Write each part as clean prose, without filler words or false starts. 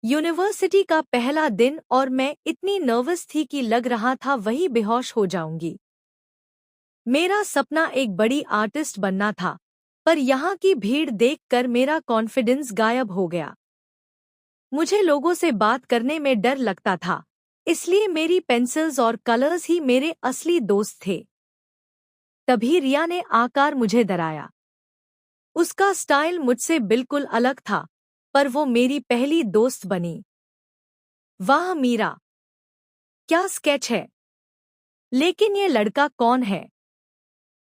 University का पहला दिन और मैं इतनी नर्वस थी कि लग रहा था वही बेहोश हो जाऊंगी। मेरा सपना एक बड़ी आर्टिस्ट बनना था, पर यहाँ की भीड़ देखकर मेरा कॉन्फिडेंस गायब हो गया। मुझे लोगों से बात करने में डर लगता था, इसलिए मेरी पेंसिल्स और कलर्स ही मेरे असली दोस्त थे। तभी रिया ने आकर मुझे डराया। उसका स्टाइल मुझसे बिल्कुल अलग था, पर वो मेरी पहली दोस्त बनी। वाह मीरा, क्या स्केच है! लेकिन ये लड़का कौन है?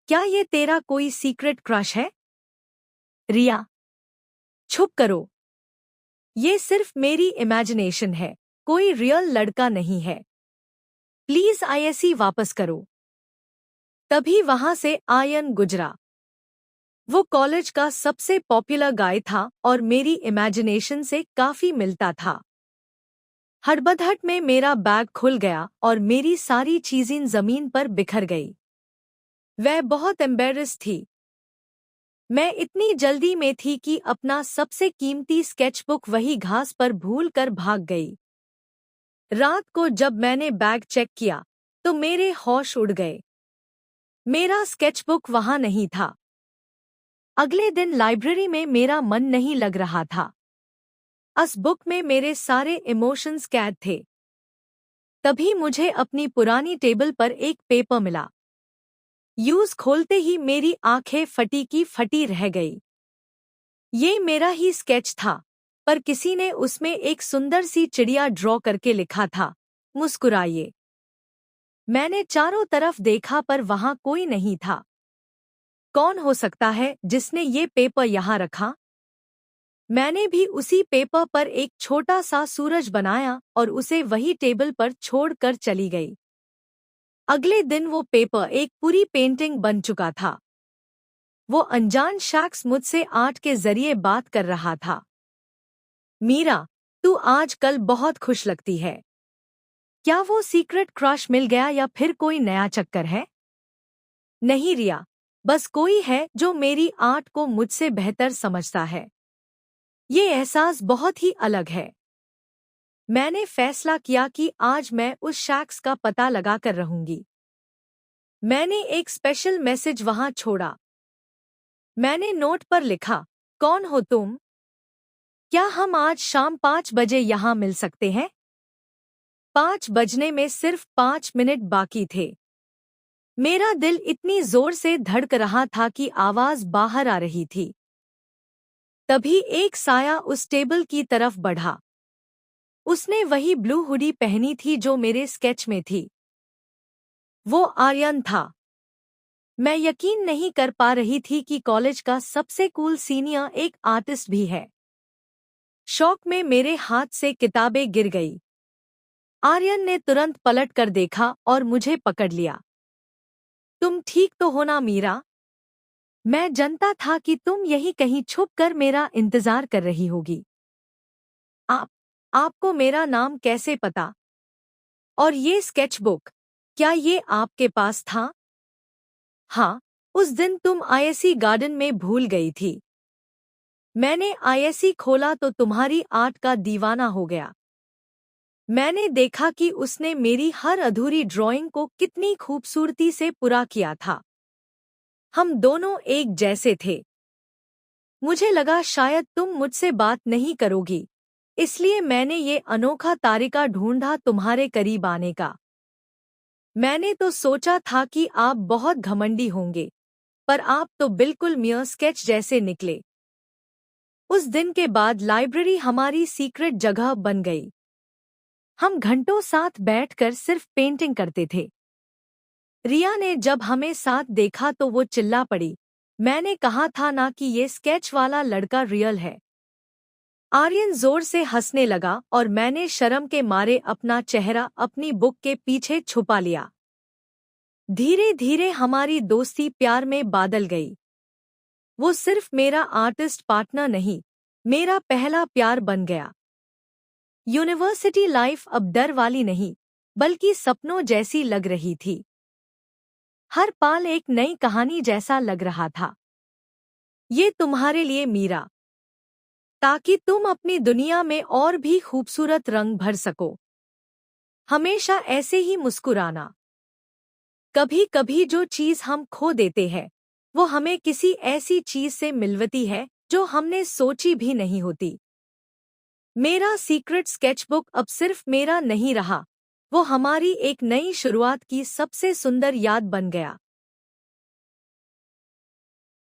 क्या ये तेरा कोई सीक्रेट क्रश है? रिया, चुप करो। ये सिर्फ मेरी इमेजिनेशन है, कोई रियल लड़का नहीं है। प्लीज आईएससी वापस करो। तभी वहां से आयन गुजरा। वो कॉलेज का सबसे पॉपुलर गाय था और मेरी इमेजिनेशन से काफी मिलता था। हड़बड़ाहट में मेरा बैग खुल गया और मेरी सारी चीजें जमीन पर बिखर गई। वह बहुत एम्बेरस थी। मैं इतनी जल्दी में थी कि अपना सबसे कीमती स्केचबुक वही घास पर भूल कर भाग गई। रात को जब मैंने बैग चेक किया तो मेरे होश उड़ गए। मेरा स्केचबुक वहां नहीं था। अगले दिन लाइब्रेरी में मेरा मन नहीं लग रहा था। उस बुक में मेरे सारे इमोशंस कैद थे। तभी मुझे अपनी पुरानी टेबल पर एक पेपर मिला। यूज खोलते ही मेरी आंखें फटी की फटी रह गई। ये मेरा ही स्केच था, पर किसी ने उसमें एक सुंदर सी चिड़िया ड्रॉ करके लिखा था, मुस्कुराइए। मैंने चारों तरफ देखा पर वहां कोई नहीं था। कौन हो सकता है जिसने ये पेपर यहाँ रखा? मैंने भी उसी पेपर पर एक छोटा सा सूरज बनाया और उसे वही टेबल पर छोड़कर चली गई। अगले दिन वो पेपर एक पूरी पेंटिंग बन चुका था। वो अनजान शख्स मुझसे आर्ट के जरिए बात कर रहा था। मीरा, तू आजकल बहुत खुश लगती है। क्या वो सीक्रेट क्रश मिल गया या फिर कोई नया चक्कर है? नहीं रिया, बस कोई है जो मेरी आर्ट को मुझसे बेहतर समझता है। ये एहसास बहुत ही अलग है। मैंने फैसला किया कि आज मैं उस शख्स का पता लगाकर रहूंगी। मैंने एक स्पेशल मैसेज वहां छोड़ा। मैंने नोट पर लिखा, कौन हो तुम? क्या हम आज शाम 5 बजे यहाँ मिल सकते हैं? 5 बजने में सिर्फ 5 मिनट बाकी थे। मेरा दिल इतनी जोर से धड़क रहा था कि आवाज बाहर आ रही थी। तभी एक साया उस टेबल की तरफ बढ़ा। उसने वही ब्लू हुडी पहनी थी जो मेरे स्केच में थी। वो आर्यन था। मैं यकीन नहीं कर पा रही थी कि कॉलेज का सबसे कूल सीनियर एक आर्टिस्ट भी है। शौक में मेरे हाथ से किताबें गिर गई। आर्यन ने तुरंत पलट कर देखा और मुझे पकड़ लिया। तुम ठीक तो हो ना मीरा? मैं जानता था कि तुम यहीं कहीं छुप कर मेरा इंतजार कर रही होगी। आप आपको मेरा नाम कैसे पता? और ये स्केचबुक, क्या ये आपके पास था? हाँ, उस दिन तुम आईएससी गार्डन में भूल गई थी। मैंने आईएससी खोला तो तुम्हारी आर्ट का दीवाना हो गया। मैंने देखा कि उसने मेरी हर अधूरी ड्राइंग को कितनी खूबसूरती से पूरा किया था। हम दोनों एक जैसे थे। मुझे लगा शायद तुम मुझसे बात नहीं करोगी, इसलिए मैंने ये अनोखा तरीका ढूंढा तुम्हारे करीब आने का। मैंने तो सोचा था कि आप बहुत घमंडी होंगे, पर आप तो बिल्कुल मियर स्केच जैसे निकले। उस दिन के बाद लाइब्रेरी हमारी सीक्रेट जगह बन गई। हम घंटों साथ बैठकर सिर्फ पेंटिंग करते थे। रिया ने जब हमें साथ देखा तो वो चिल्ला पड़ी, मैंने कहा था ना कि ये स्केच वाला लड़का रियल है। आर्यन जोर से हंसने लगा और मैंने शर्म के मारे अपना चेहरा अपनी बुक के पीछे छुपा लिया। धीरे धीरे हमारी दोस्ती प्यार में बदल गई। वो सिर्फ मेरा आर्टिस्ट पार्टनर नहीं, मेरा पहला प्यार बन गया। यूनिवर्सिटी लाइफ अब डर वाली नहीं, बल्कि सपनों जैसी लग रही थी। हर पल एक नई कहानी जैसा लग रहा था। ये तुम्हारे लिए मीरा। ताकि तुम अपनी दुनिया में और भी खूबसूरत रंग भर सको। हमेशा ऐसे ही मुस्कुराना। कभी कभी जो चीज हम खो देते हैं वो हमें किसी ऐसी चीज से मिलवती है जो हमने सोची भी नहीं होती। मेरा सीक्रेट स्केचबुक अब सिर्फ मेरा नहीं रहा, वो हमारी एक नई शुरुआत की सबसे सुंदर याद बन गया।